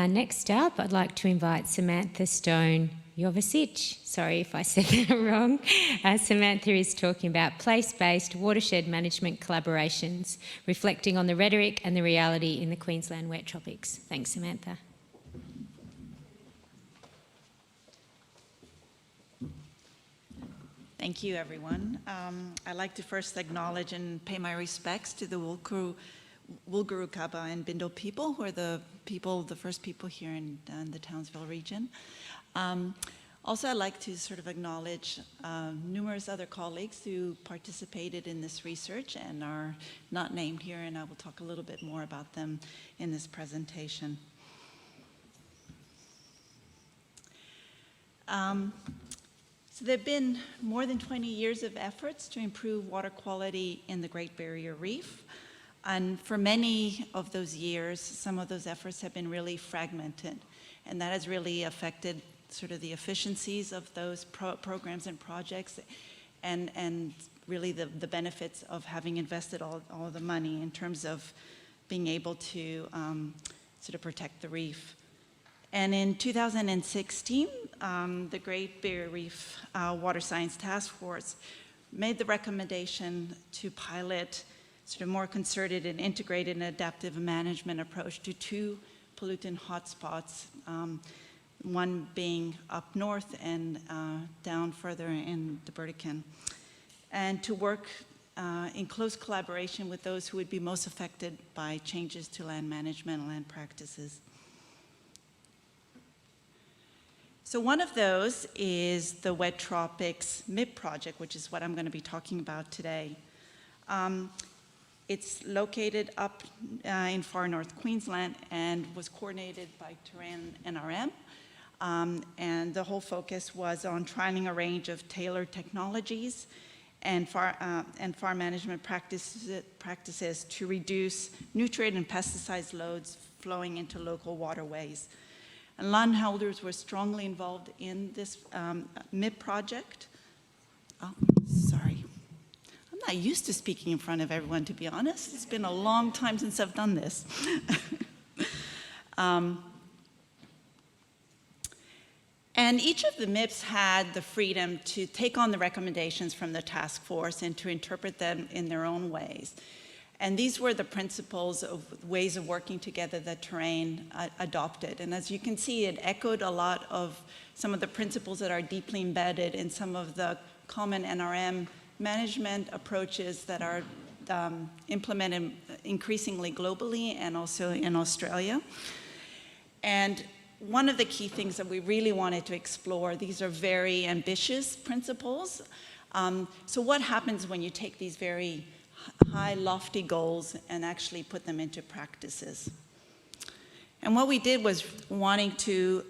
Next up, I'd like to invite Samantha Stone-Jovicic. Sorry if I said that wrong. Samantha is talking about place-based watershed management collaborations, reflecting on the rhetoric and the reality in the Queensland wet tropics. Thanks, Samantha. Thank you, everyone. I'd like to first acknowledge and pay my respects to the Wulguru Kaba and Bindal people, who are the first people here in the Townsville region. Also, I'd like to sort of acknowledge numerous other colleagues who participated in this research and are not named here, and I will talk a little bit more about them in this presentation. So there have been more than 20 years of efforts to improve water quality in the Great Barrier Reef. And for many of those years, some of those efforts have been really fragmented. And that has really affected sort of the efficiencies of those programs and projects and really the benefits of having invested all the money in terms of being able to sort of protect the reef. And in 2016, the Great Barrier Reef Water Science Task Force made the recommendation to pilot sort of more concerted and integrated and adaptive management approach to 2 pollutant hotspots, one being up north and down further in the Burdekin, and to work in close collaboration with those who would be most affected by changes to land management and land practices. So one of those is the Wet Tropics MIP project, which is what I'm going to be talking about today. It's located up in far north Queensland and was coordinated by Terrain NRM. And the whole focus was on trialing a range of tailored technologies and farm management practices to reduce nutrient and pesticide loads flowing into local waterways. And landholders were strongly involved in this MIP project. Oh, sorry. I'm not used to speaking in front of everyone, to be honest. It's been a long time since I've done this. And each of the MIPs had the freedom to take on the recommendations from the task force and to interpret them in their own ways. And these were the principles of ways of working together that Terrain adopted. And as you can see, it echoed a lot of some of the principles that are deeply embedded in some of the common NRM management approaches that are implemented increasingly globally and also in Australia. And one of the key things that we really wanted to explore, these are very ambitious principles. So what happens when you take these very high, lofty goals and actually put them into practices? And what we did was wanting to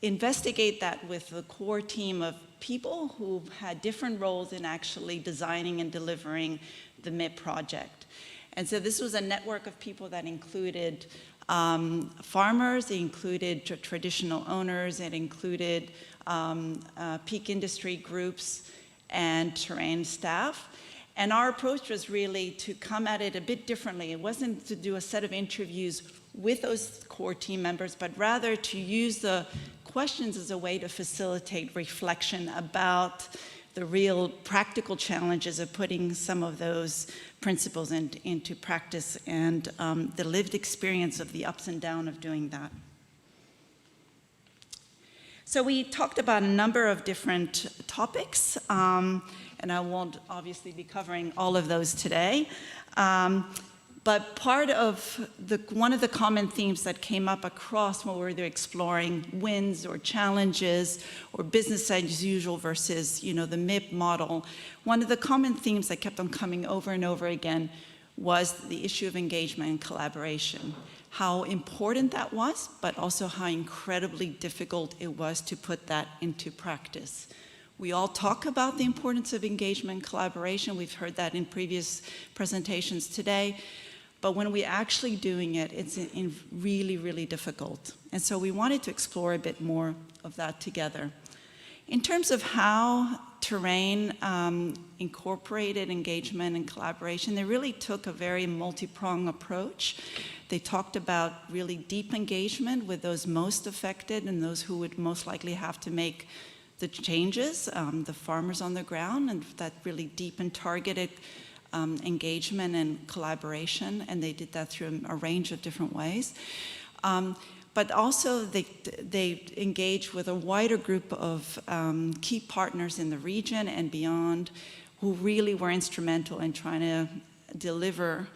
investigate that with the core team of people who had different roles in actually designing and delivering the MIP project. And so this was a network of people that included farmers, it included traditional owners, it included peak industry groups and Terrain staff. And our approach was really to come at it a bit differently. It wasn't to do a set of interviews with those core team members, but rather to use the questions as a way to facilitate reflection about the real practical challenges of putting some of those principles into practice and the lived experience of the ups and downs of doing that. So we talked about a number of different topics, and I won't obviously be covering all of those today. But part of one of the common themes that came up across when we were exploring wins or challenges or business as usual versus, the MIP model, one of the common themes that kept on coming over and over again was the issue of engagement and collaboration. How important that was, but also how incredibly difficult it was to put that into practice. We all talk about the importance of engagement and collaboration. We've heard that in previous presentations today. But when we're actually doing it, it's really, really difficult. And so we wanted to explore a bit more of that together. In terms of how Terrain incorporated engagement and collaboration, they really took a very multi-pronged approach. They talked about really deep engagement with those most affected and those who would most likely have to make the changes, the farmers on the ground, and that really deep and targeted engagement and collaboration, and they did that through a range of different ways. But also they engaged with a wider group of key partners in the region and beyond who really were instrumental in trying to deliver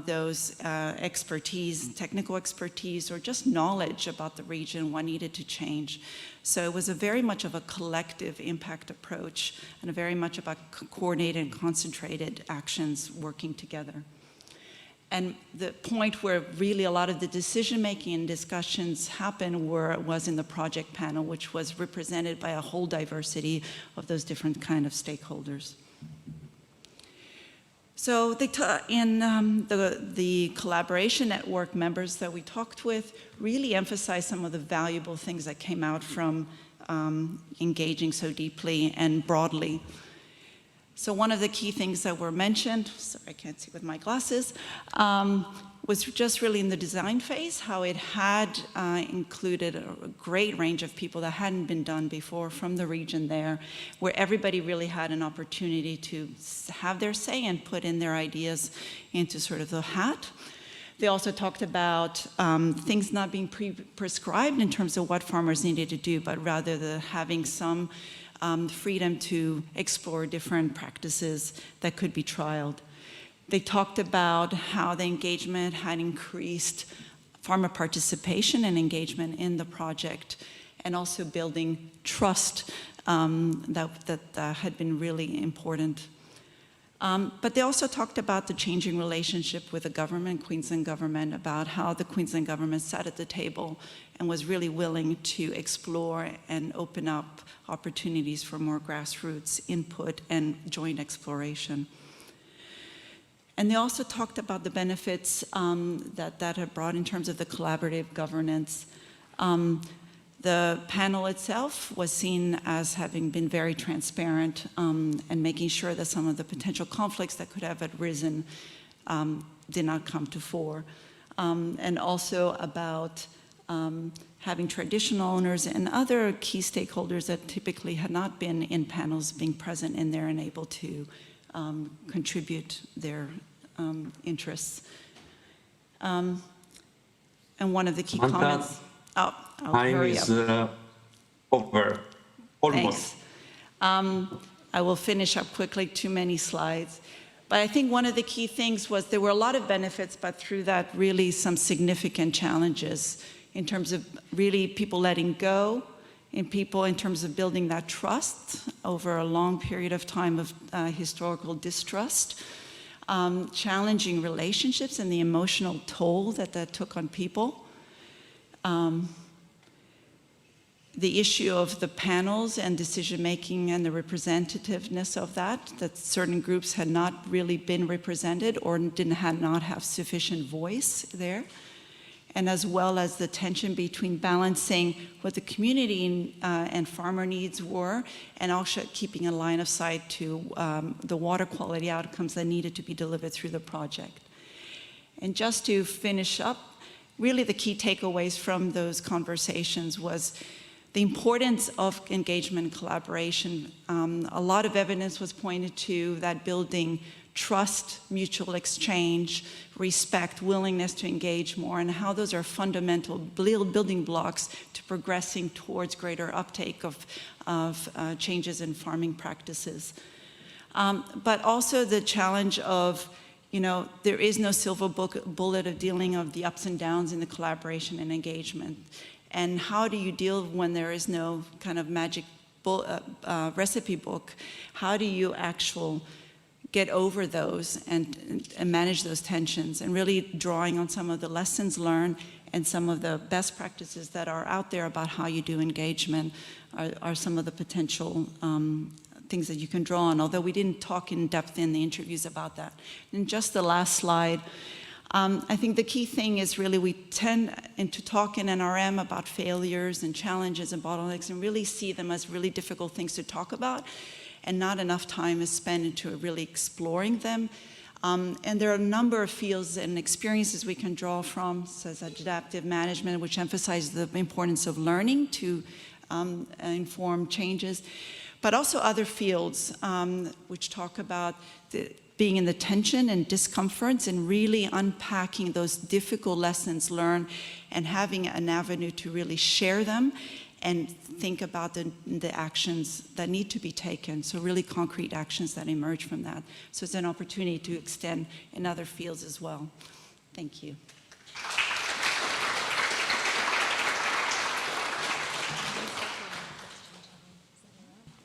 those expertise, technical expertise, or just knowledge about the region, what needed to change. So it was a very much of a collective impact approach and a very much about coordinated and concentrated actions working together. And the point where really a lot of the decision-making and discussions happened was in the project panel, which was represented by a whole diversity of those different kind of stakeholders. So the collaboration network members that we talked with really emphasized some of the valuable things that came out from engaging so deeply and broadly. So one of the key things that were mentioned, sorry, I can't see with my glasses, was just really in the design phase, how it had included a great range of people that hadn't been done before from the region there, where everybody really had an opportunity to have their say and put in their ideas into sort of the hat. They also talked about things not being prescribed in terms of what farmers needed to do, but rather having some freedom to explore different practices that could be trialed. They talked about how the engagement had increased farmer participation and engagement in the project, and also building trust that had been really important. But they also talked about the changing relationship with the government, Queensland government, about how the Queensland government sat at the table and was really willing to explore and open up opportunities for more grassroots input and joint exploration. And they also talked about the benefits that had brought in terms of the collaborative governance. The panel itself was seen as having been very transparent and making sure that some of the potential conflicts that could have arisen did not come to fore. And also about having traditional owners and other key stakeholders that typically had not been in panels being present in there and able to contribute their interests. And one of the key comments... Oh, I'll hurry up. Time is over, almost. Thanks. I will finish up quickly, too many slides. But I think one of the key things was there were a lot of benefits, but through that really some significant challenges in terms of really people letting go, in terms of building that trust over a long period of time of historical distrust, challenging relationships and the emotional toll that took on people. The issue of the panels and decision-making and the representativeness of that certain groups had not really been represented or had not have sufficient voice there. And as well as the tension between balancing what the community and farmer needs were, and also keeping a line of sight to the water quality outcomes that needed to be delivered through the project. And just to finish up, really the key takeaways from those conversations was the importance of engagement and collaboration. A lot of evidence was pointed to that building trust, mutual exchange, respect, willingness to engage more, and how those are fundamental building blocks to progressing towards greater uptake of changes in farming practices. But also the challenge of, there is no silver bullet of dealing of the ups and downs in the collaboration and engagement. And how do you deal when there is no kind of magic recipe book? How do you get over those and manage those tensions, and really drawing on some of the lessons learned and some of the best practices that are out there about how you do engagement are some of the potential things that you can draw on, although we didn't talk in depth in the interviews about that. And just the last slide, I think the key thing is really we tend to talk in NRM about failures and challenges and bottlenecks and really see them as really difficult things to talk about, and not enough time is spent into really exploring them. And there are a number of fields and experiences we can draw from, such as adaptive management, which emphasizes the importance of learning to inform changes, but also other fields which talk about being in the tension and discomforts and really unpacking those difficult lessons learned and having an avenue to really share them and think about the actions that need to be taken. So really concrete actions that emerge from that. So it's an opportunity to extend in other fields as well. Thank you.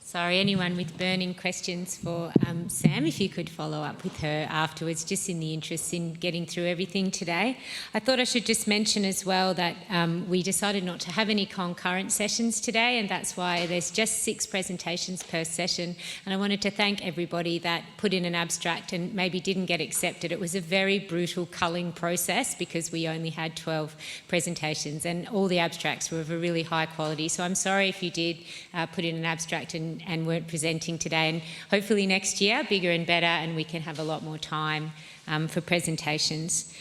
Sorry, anyone with burning questions for Sam, if you could follow up with her afterwards, just in the interest in getting through everything today. I thought I should just mention as well that we decided not to have any concurrent sessions today, and that's why there's just 6 presentations per session. And I wanted to thank everybody that put in an abstract and maybe didn't get accepted. It was a very brutal culling process because we only had 12 presentations, and all the abstracts were of a really high quality. So I'm sorry if you did put in an abstract and weren't presenting today, and hopefully next year bigger and better, and we can have a lot more time for presentations.